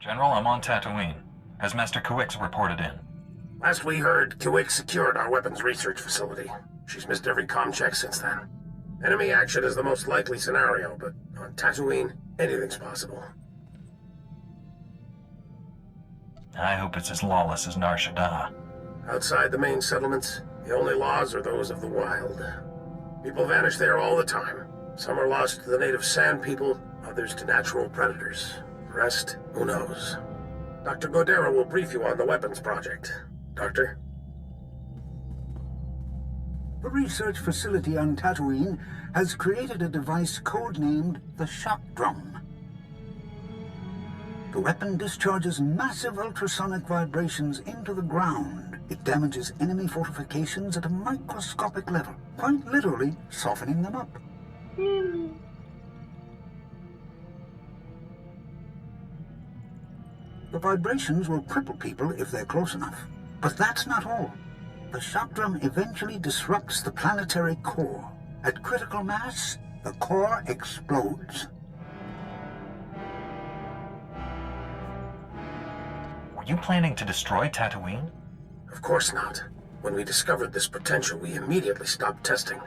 General, I'm on Tatooine. Has Master KotOR reported in? Last we heard, KotOR secured our weapons research facility. She's missed every comm check since then. Enemy action is the most likely scenario, but on Tatooine, anything's possible. I hope it's as lawless as Nar Shaddaa. Outside the main settlements, the only laws are those of the wild. People vanish there all the time. Some are lost to the native sand people, others to natural predators. The rest, who knows? Dr. Godera will brief you on the weapons project. Doctor? The research facility on Tatooine has created a device codenamed the Shock Drum. The weapon discharges massive ultrasonic vibrations into the ground. It damages enemy fortifications at a microscopic level, quite literally softening them up. The vibrations will cripple people if they're close enough. But that's not all. The shock drum eventually disrupts the planetary core. At critical mass, the core explodes. Were you planning to destroy Tatooine? Of course not. When we discovered this potential, we immediately stopped testing.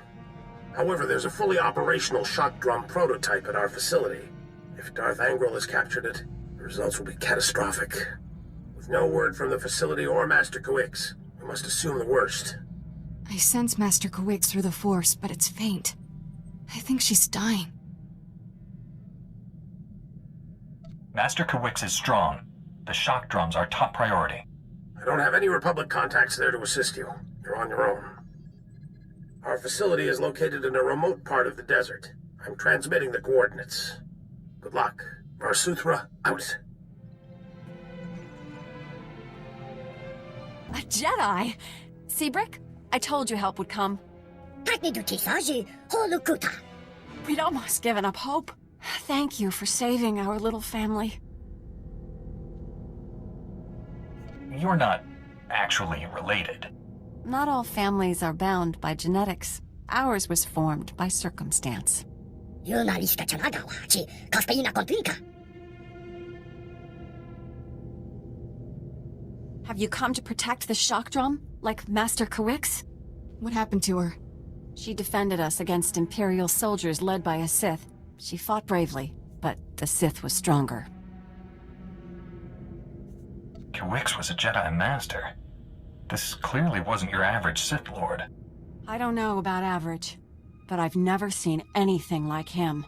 However, there's a fully operational shock drum prototype at our facility. If Darth Angral has captured it, the results will be catastrophic. With no word from the facility or Master KotOR, we must assume the worst. I sense Master KotOR through the Force, but it's faint. I think she's dying. Master KotOR is strong. The shock drum's our top priority. I don't have any Republic contacts there to assist you. You're on your own. Our facility is located in a remote part of the desert. I'm transmitting the coordinates. Good luck. SWtOR, out. A Jedi? Seabrick? I told you help would come. We'd almost given up hope. Thank you for saving our little family. You're not actually related. Not all families are bound by genetics. Ours was formed by circumstance. Have you come to protect the shock drum, like Master KotOR? What happened to her? She defended us against Imperial soldiers led by a Sith. She fought bravely, but the Sith was stronger. KotOR was a Jedi Master. This clearly wasn't your average Sith Lord. I don't know about average, but I've never seen anything like him.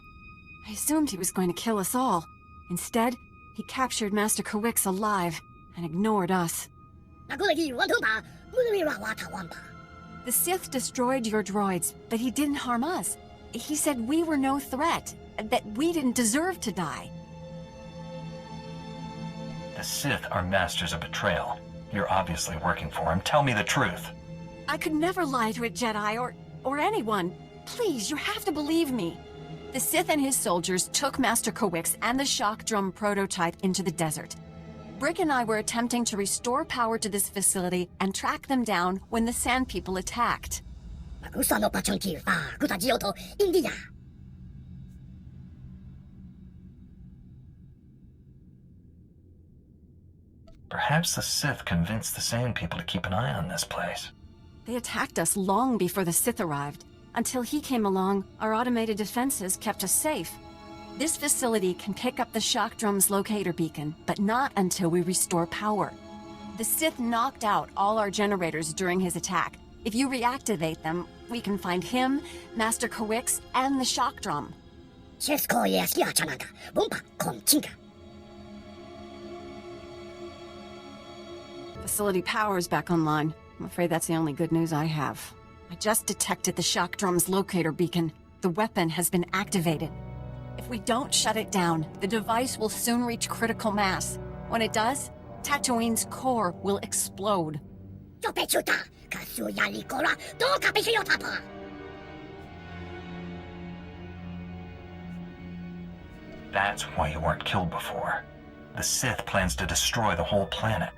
I assumed he was going to kill us all. Instead, he captured Master KotOR alive and ignored us. The Sith destroyed your droids, but he didn't harm us. He said we were no threat, that we didn't deserve to die. The Sith are masters of betrayal. You're obviously working for him. Tell me the truth. I could never lie to a Jedi or anyone. Please, you have to believe me. The Sith and his soldiers took Master KotOR and the shock drum prototype into the desert. Brick and I were attempting to restore power to this facility and track them down when the Sand People attacked. Perhaps the Sith convinced the Sand People to keep an eye on this place. They attacked us long before the Sith arrived. Until he came along, our automated defenses kept us safe. This facility can pick up the shock drum's locator beacon, but not until we restore power. The Sith knocked out all our generators during his attack. If you reactivate them, we can find him, Master KotOR, and the shock drum. Facility power's back online. I'm afraid that's the only good news I have. I just detected the shock drum's locator beacon. The weapon has been activated. If we don't shut it down, the device will soon reach critical mass. When it does, Tatooine's core will explode. That's why you weren't killed before. The Sith plans to destroy the whole planet.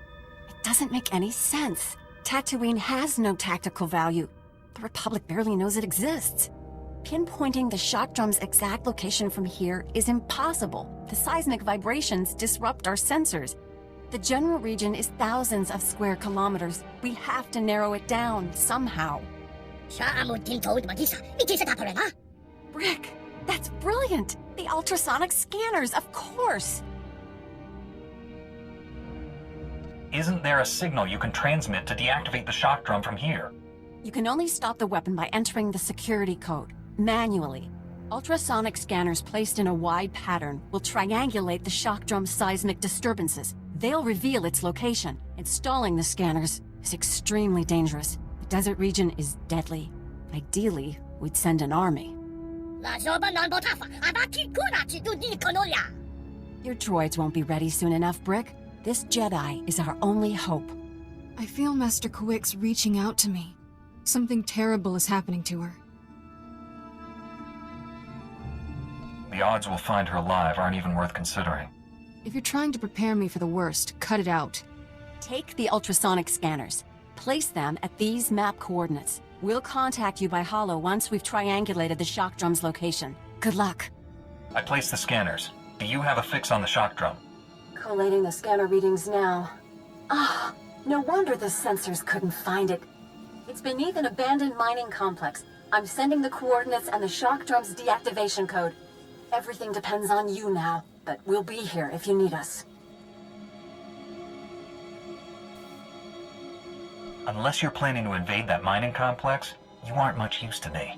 It doesn't make any sense. Tatooine has no tactical value. The Republic barely knows it exists. Pinpointing the shock drum's exact location from here is impossible. The seismic vibrations disrupt our sensors. The general region is thousands of square kilometers. We have to narrow it down somehow. Brick, that's brilliant! The ultrasonic scanners, of course! Isn't there a signal you can transmit to deactivate the shock drum from here? You can only stop the weapon by entering the security code, manually. Ultrasonic scanners placed in a wide pattern will triangulate the shock drum's seismic disturbances. They'll reveal its location. Installing the scanners is extremely dangerous. The desert region is deadly. Ideally, we'd send an army. Your droids won't be ready soon enough, Brick. This Jedi is our only hope. I feel Master Kowix reaching out to me. Something terrible is happening to her. The odds we'll find her alive aren't even worth considering. If you're trying to prepare me for the worst, cut it out. Take the ultrasonic scanners. Place them at these map coordinates. We'll contact you by holo once we've triangulated the shock drum's location. Good luck. I placed the scanners. Do you have a fix on the shock drum? Collating the scanner readings now. No wonder the sensors couldn't find it. It's beneath an abandoned mining complex. I'm sending the coordinates and the shock drum's deactivation code. Everything depends on you now, but we'll be here if you need us. Unless you're planning to invade that mining complex, you aren't much use to me.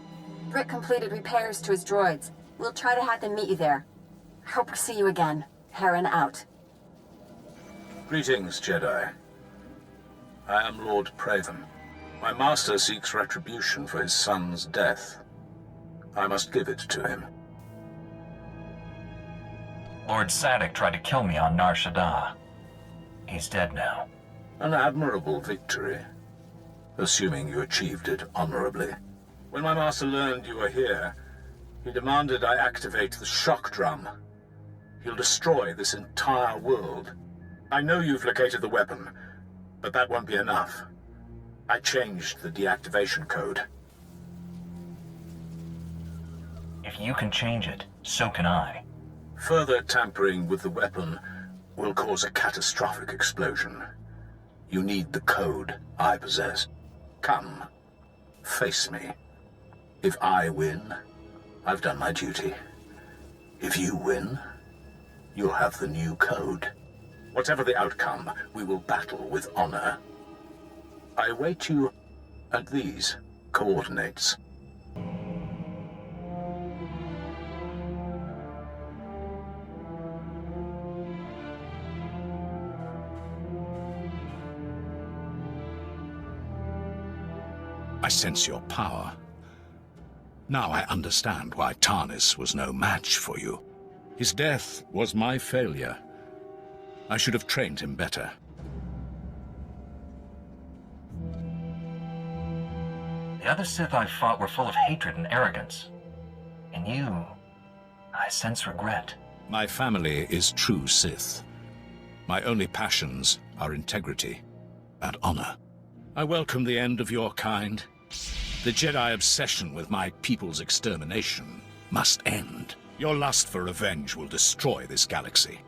Brick completed repairs to his droids. We'll try to have them meet you there. Hope to see you again. Heron out. Greetings, Jedi. I am Lord Praven. My master seeks retribution for his son's death. I must give it to him. Lord Sadek tried to kill me on Nar Shaddaa. He's dead now. An admirable victory, assuming you achieved it honorably. When my master learned you were here, he demanded I activate the shock drum. He'll destroy this entire world. I know you've located the weapon, but that won't be enough. I changed the deactivation code. If you can change it, so can I. Further tampering with the weapon will cause a catastrophic explosion. You need the code I possess. Come, face me. If I win, I've done my duty. If you win, you'll have the new code. Whatever the outcome, we will battle with honor. I await you at these coordinates. I sense your power. Now I understand why Tarnis was no match for you. His death was my failure. I should have trained him better. The other Sith I fought were full of hatred and arrogance. In you, I sense regret. My family is true Sith. My only passions are integrity and honor. I welcome the end of your kind. The Jedi obsession with my people's extermination must end. Your lust for revenge will destroy this galaxy.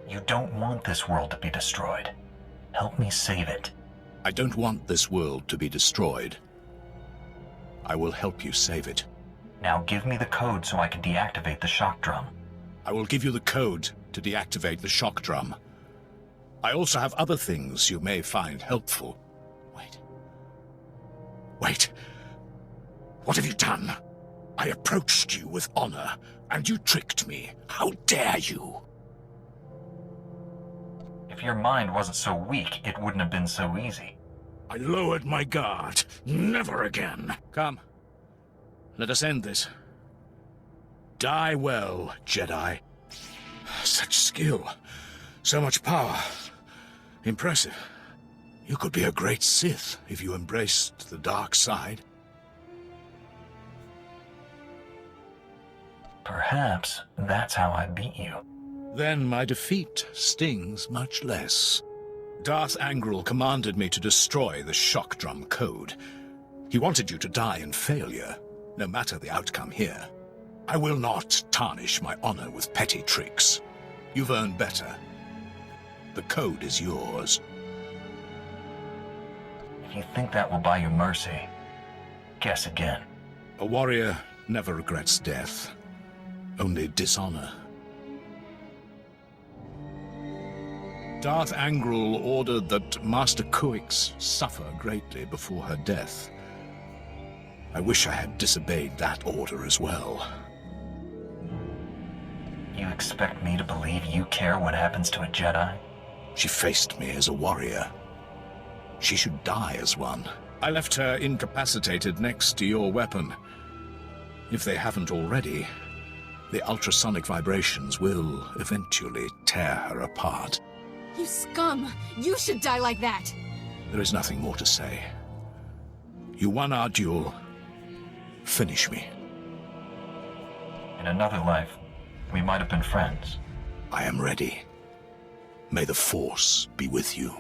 You don't want this world to be destroyed. Help me save it. I don't want this world to be destroyed. I will help you save it. Now give me the code so I can deactivate the shock drum. I will give you the code to deactivate the shock drum. I also have other things you may find helpful. Wait. What have you done? I approached you with honor, and you tricked me. How dare you? If your mind wasn't so weak, it wouldn't have been so easy. I lowered my guard. Never again. Come. Let us end this. Die well, Jedi. Such skill. So much power. Impressive. You could be a great Sith if you embraced the dark side. Perhaps that's how I beat you. then my defeat stings much less. Darth Angral commanded me to destroy the shock drum code. He wanted you to die in failure, no matter the outcome here. I will not tarnish my honor with petty tricks. You've earned better. The code is yours. If you think that will buy you mercy, guess again. A warrior never regrets death, only dishonor. Darth Angral ordered that Master Kuix suffer greatly before her death. I wish I had disobeyed that order as well. You expect me to believe you care what happens to a Jedi? She faced me as a warrior. She should die as one. I left her incapacitated next to your weapon. If they haven't already, the ultrasonic vibrations will eventually tear her apart. You scum! You should die like that! There is nothing more to say. You won our duel. Finish me. In another life, we might have been friends. I am ready. May the Force be with you.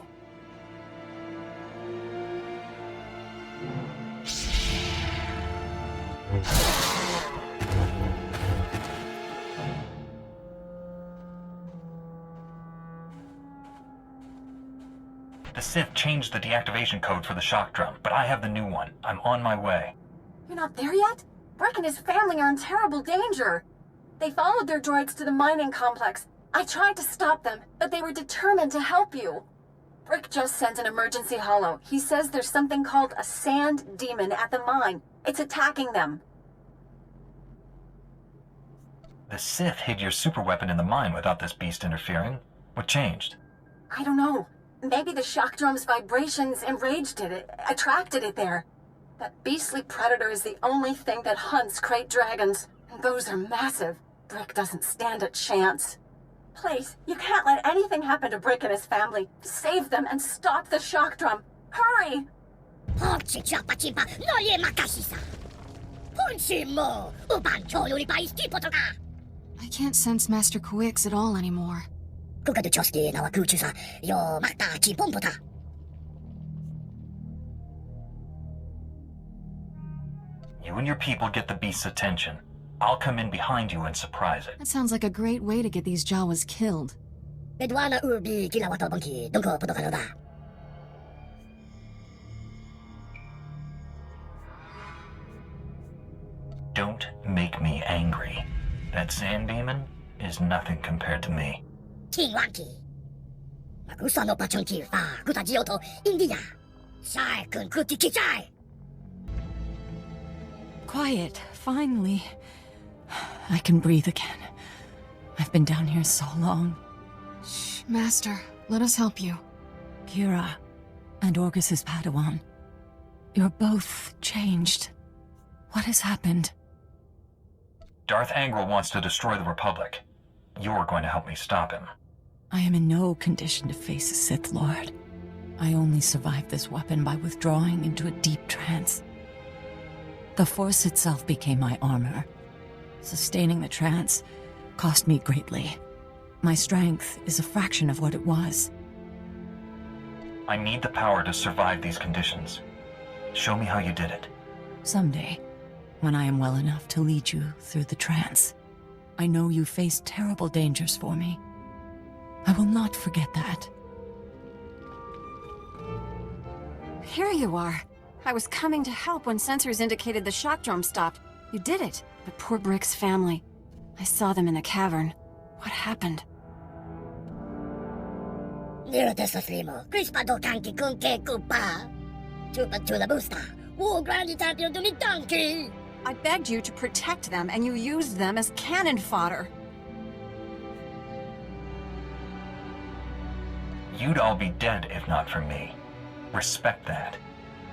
The Sith changed the deactivation code for the shock drum, but I have the new one. I'm on my way. You're not there yet? Brick and his family are in terrible danger. They followed their droids to the mining complex. I tried to stop them, but they were determined to help you. Brick just sent an emergency holo. He says there's something called a sand demon at the mine. It's attacking them. The Sith hid your superweapon in the mine without this beast interfering. What changed? I don't know. Maybe the shock drum's vibrations enraged it, attracted it there. That beastly predator is the only thing that hunts great dragons. And those are massive. Brick doesn't stand a chance. Please, you can't let anything happen to Brick and his family. Save them and stop the shock drum. Hurry! I can't sense Master Kuix at all anymore. You and your people get the beast's attention. I'll come in behind you and surprise it. That sounds like a great way to get these Jawas killed. Don't make me angry. That sand demon is nothing compared to me. Quiet, finally. I can breathe again. I've been down here so long. Shh, Master. Let us help you. Kira and Orgus's Padawan. You're both changed. What has happened? Darth Angral wants to destroy the Republic. You're going to help me stop him. I am in no condition to face a Sith Lord. I only survived this weapon by withdrawing into a deep trance. The Force itself became my armor. Sustaining the trance cost me greatly. My strength is a fraction of what it was. I need the power to survive these conditions. Show me how you did it. Someday, when I am well enough to lead you through the trance. I know you faced terrible dangers for me. I will not forget that. Here you are. I was coming to help when sensors indicated the shock drum stopped. You did it. But poor Brick's family. I saw them in the cavern. What happened? I begged you to protect them, and you used them as cannon fodder. You'd all be dead if not for me. Respect that.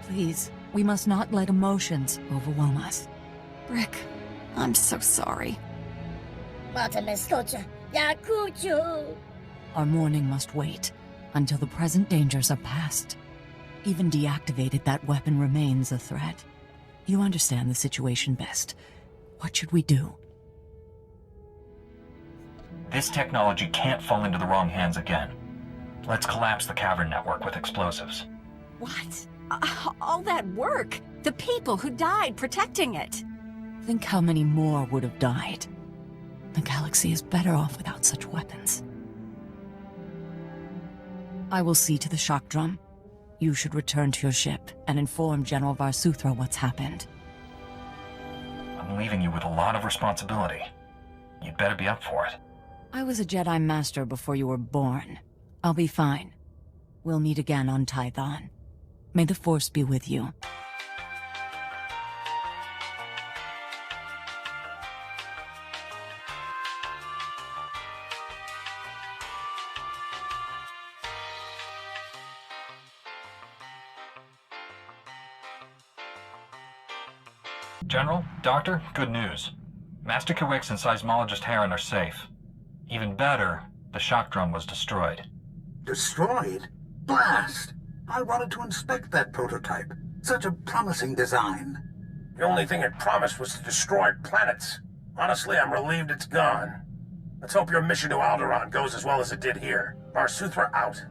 Please, we must not let emotions overwhelm us. Brick, I'm so sorry. Our mourning must wait until the present dangers are past. Even deactivated, that weapon remains a threat. You understand the situation best. What should we do? This technology can't fall into the wrong hands again. Let's collapse the cavern network with explosives. What? All that work? The people who died protecting it? Think how many more would have died. The galaxy is better off without such weapons. I will see to the shock drum. You should return to your ship and inform General SWtOR what's happened. I'm leaving you with a lot of responsibility. You'd better be up for it. I was a Jedi Master before you were born. I'll be fine. We'll meet again on Tython. May the Force be with you. General, Doctor, good news. Master Kowix and Seismologist Heron are safe. Even better, the shock drum was destroyed. Destroyed? Blast! I wanted to inspect that prototype. Such a promising design. The only thing it promised was to destroy planets. Honestly, I'm relieved it's gone. Let's hope your mission to Alderaan goes as well as it did here. SWtOR out.